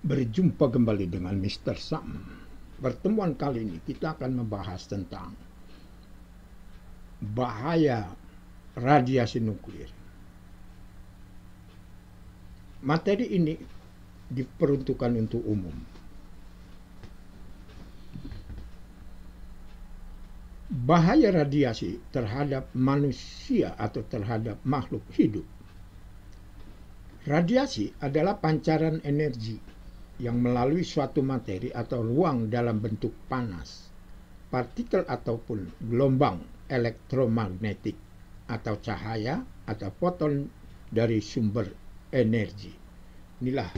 Berjumpa kembali dengan Mr. Sam. Pertemuan kali ini kita akan membahas tentang bahaya radiasi nuklir. Materi ini diperuntukkan untuk umum. Bahaya radiasi terhadap manusia atau terhadap makhluk hidup. Radiasi adalah pancaran energi yang melalui suatu materi atau ruang dalam bentuk panas, partikel ataupun gelombang elektromagnetik atau cahaya atau foton dari sumber energi. Inilah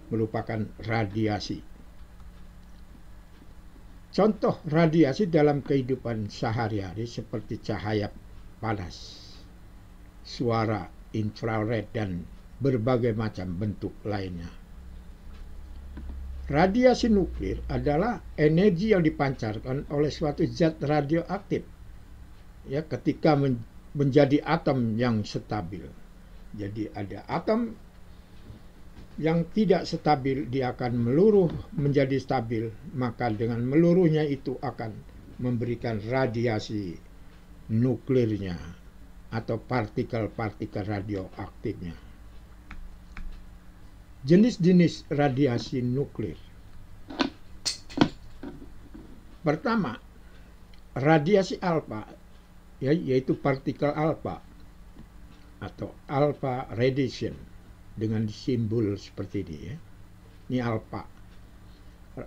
merupakan radiasi. Contoh radiasi dalam kehidupan sehari-hari seperti cahaya panas, suara infrared, dan berbagai macam bentuk lainnya. Radiasi nuklir adalah energi yang dipancarkan oleh suatu zat radioaktif ketika menjadi atom yang stabil. Jadi ada atom yang tidak stabil, dia akan meluruh menjadi stabil, maka dengan meluruhnya itu akan memberikan radiasi nuklirnya atau partikel-partikel radioaktifnya. Jenis-jenis radiasi nuklir. Pertama, radiasi alfa, yaitu partikel alfa atau alpha radiation dengan simbol seperti ini ya. Ini alfa,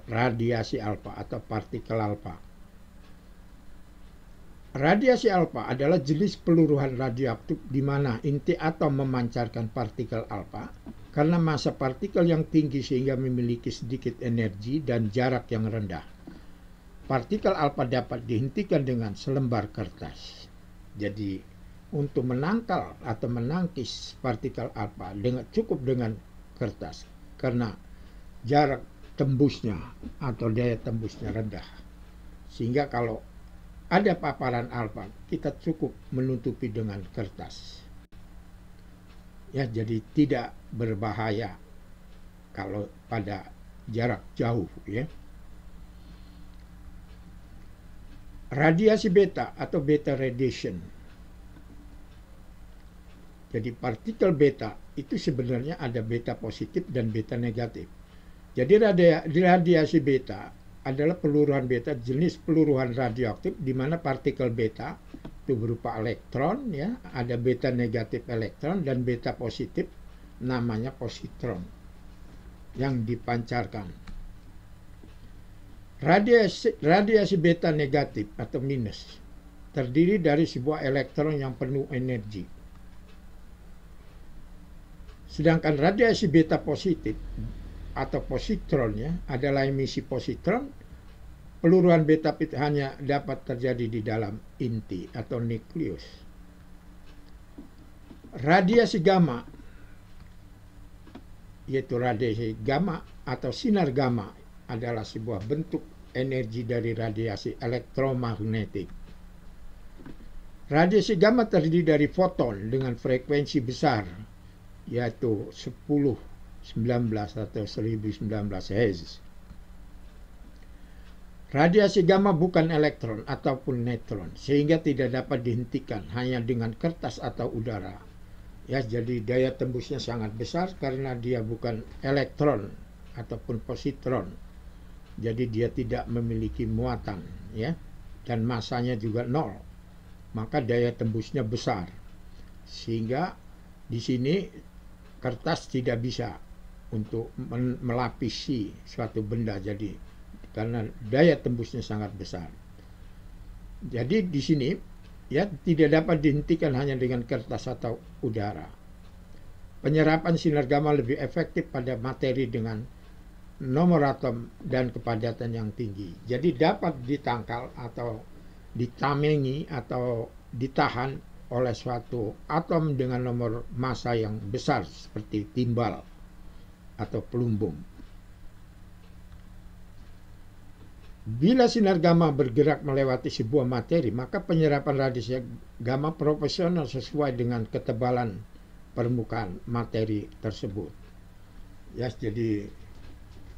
radiasi alfa atau partikel alfa. Radiasi alfa adalah jenis peluruhan radioaktif di mana inti atom memancarkan partikel alfa karena massa partikel yang tinggi sehingga memiliki sedikit energi dan jarak yang rendah. Partikel alfa dapat dihentikan dengan selembar kertas. Jadi untuk menangkal atau menangkis partikel alfa cukup dengan kertas karena jarak tembusnya atau daya tembusnya rendah. Sehingga kalau ada paparan alfa, kita cukup menutupi dengan kertas. Jadi tidak berbahaya kalau pada jarak jauh ya. Radiasi beta atau beta radiation. Jadi partikel beta itu sebenarnya ada beta positif dan beta negatif. Jadi radiasi beta adalah peluruhan beta, jenis peluruhan radioaktif di mana partikel beta itu berupa elektron ya, ada beta negatif elektron dan beta positif namanya positron yang dipancarkan. Radiasi beta negatif atau minus terdiri dari sebuah elektron yang penuh energi. Sedangkan radiasi beta positif atau positron adalah emisi positron. Peluruhan beta hanya dapat terjadi di dalam inti atau nukleus. Radiasi gamma, yaitu radiasi gamma atau sinar gamma, adalah sebuah bentuk energi dari radiasi elektromagnetik. Radiasi gamma terdiri dari foton dengan frekuensi besar, yaitu 10, 19 atau 1019 Hz. Radiasi gamma bukan elektron ataupun neutron, sehingga tidak dapat dihentikan hanya dengan kertas atau udara. Jadi daya tembusnya sangat besar karena dia bukan elektron ataupun positron. Jadi dia tidak memiliki muatan dan massanya juga nol. Maka daya tembusnya besar. Sehingga di sini kertas tidak bisa untuk melapisi suatu benda karena daya tembusnya sangat besar. Jadi di sini tidak dapat dihentikan hanya dengan kertas atau udara. Penyerapan sinar gamma lebih efektif pada materi dengan nomor atom dan kepadatan yang tinggi. Jadi dapat ditangkal atau ditamengi atau ditahan oleh suatu atom dengan nomor massa yang besar seperti timbal atau pelumbung. Bila sinar gamma bergerak melewati sebuah materi, maka penyerapan radiasi gamma proporsional sesuai dengan ketebalan permukaan materi tersebut. Jadi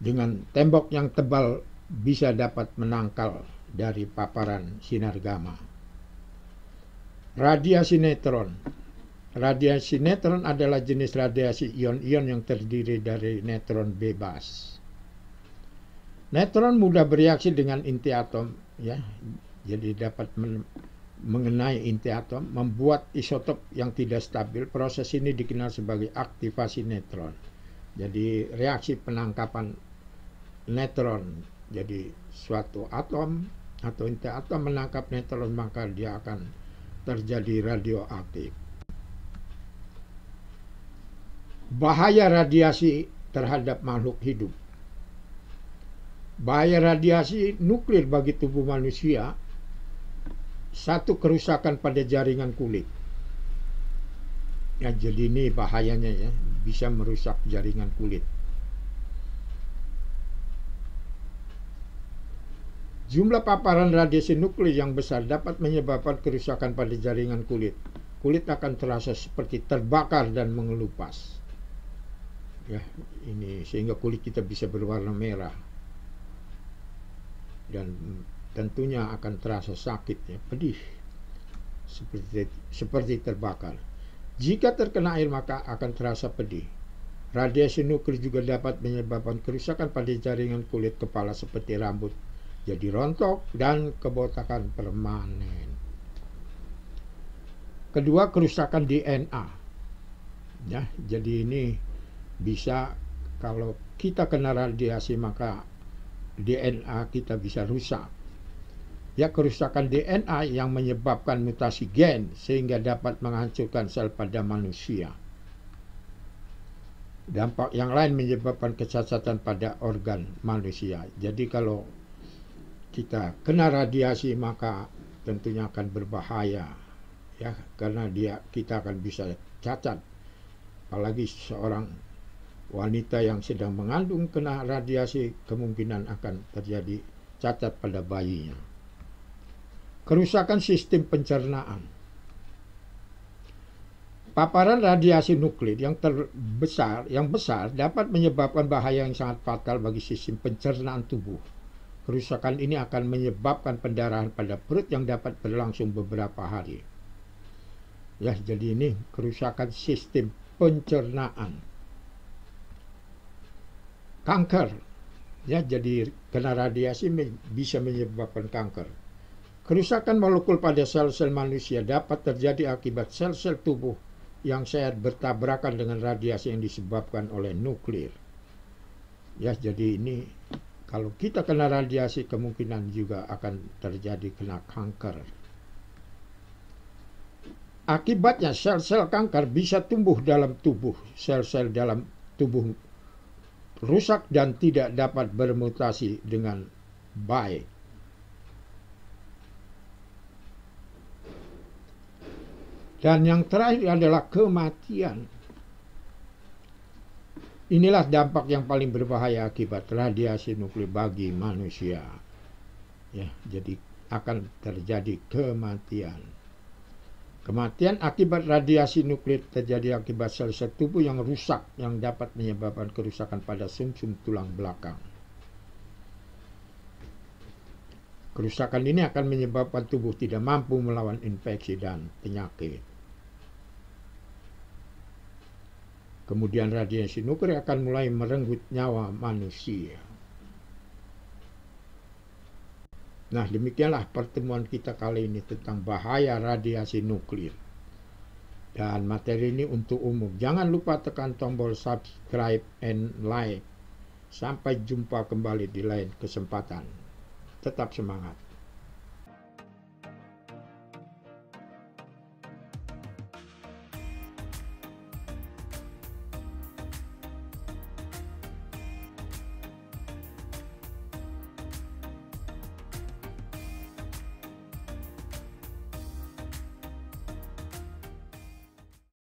dengan tembok yang tebal bisa dapat menangkal dari paparan sinar gamma. Radiasi neutron. Radiasi neutron adalah jenis radiasi ion-ion yang terdiri dari neutron bebas. Neutron mudah bereaksi dengan inti atom, ya, jadi dapat mengenai inti atom, membuat isotop yang tidak stabil. Proses ini dikenal sebagai aktivasi neutron. Jadi reaksi penangkapan neutron. Jadi suatu atom atau inti atom menangkap neutron, maka dia akan terjadi radioaktif. Bahaya radiasi terhadap makhluk hidup. Bahaya radiasi nuklir bagi tubuh manusia. Satu, kerusakan pada jaringan kulit. Ya, jadi ini bahayanya, ya, bisa merusak jaringan kulit. Jumlah paparan radiasi nuklir yang besar dapat menyebabkan kerusakan pada jaringan kulit. Kulit akan terasa seperti terbakar dan mengelupas. Ya, ini sehingga kulit kita bisa berwarna merah. Dan tentunya akan terasa sakit, ya, pedih, seperti terbakar. Jika terkena air maka akan terasa pedih. Radiasi nuklir juga dapat menyebabkan kerusakan pada jaringan kulit kepala seperti rambut jadi rontok dan kebotakan permanen. Kedua, kerusakan DNA. Ya, jadi ini bisa, kalau kita kena radiasi maka DNA kita bisa rusak. Ya, kerusakan DNA yang menyebabkan mutasi gen sehingga dapat menghancurkan sel pada manusia. Dampak yang lain menyebabkan kecacatan pada organ manusia. Jadi kalau kita kena radiasi maka tentunya akan berbahaya, ya, karena kita akan bisa cacat. Apalagi seorang wanita yang sedang mengandung kena radiasi, kemungkinan akan terjadi cacat pada bayinya. Kerusakan sistem pencernaan. Paparan radiasi nuklir yang besar dapat menyebabkan bahaya yang sangat fatal bagi sistem pencernaan tubuh. Kerusakan ini akan menyebabkan pendarahan pada perut yang dapat berlangsung beberapa hari. Ya, jadi ini kerusakan sistem pencernaan. Kanker, ya, jadi kena radiasi bisa menyebabkan kanker. Kerusakan molekul pada sel-sel manusia dapat terjadi akibat sel-sel tubuh yang sehat bertabrakan dengan radiasi yang disebabkan oleh nuklir. Ya, jadi ini kalau kita kena radiasi kemungkinan juga akan terjadi kena kanker. Akibatnya sel-sel kanker bisa tumbuh dalam tubuh. Sel-sel dalam tubuh rusak dan tidak dapat bermutasi dengan baik. Dan yang terakhir adalah kematian. Inilah dampak yang paling berbahaya akibat radiasi nuklir bagi manusia. Ya, jadi akan terjadi kematian. Kematian akibat radiasi nuklir terjadi akibat sel-sel tubuh yang rusak yang dapat menyebabkan kerusakan pada sumsum tulang belakang. Kerusakan ini akan menyebabkan tubuh tidak mampu melawan infeksi dan penyakit. Kemudian radiasi nuklir akan mulai merenggut nyawa manusia. Nah, demikianlah pertemuan kita kali ini tentang bahaya radiasi nuklir. Dan materi ini untuk umum. Jangan lupa tekan tombol subscribe and like. Sampai jumpa kembali di lain kesempatan. Tetap semangat.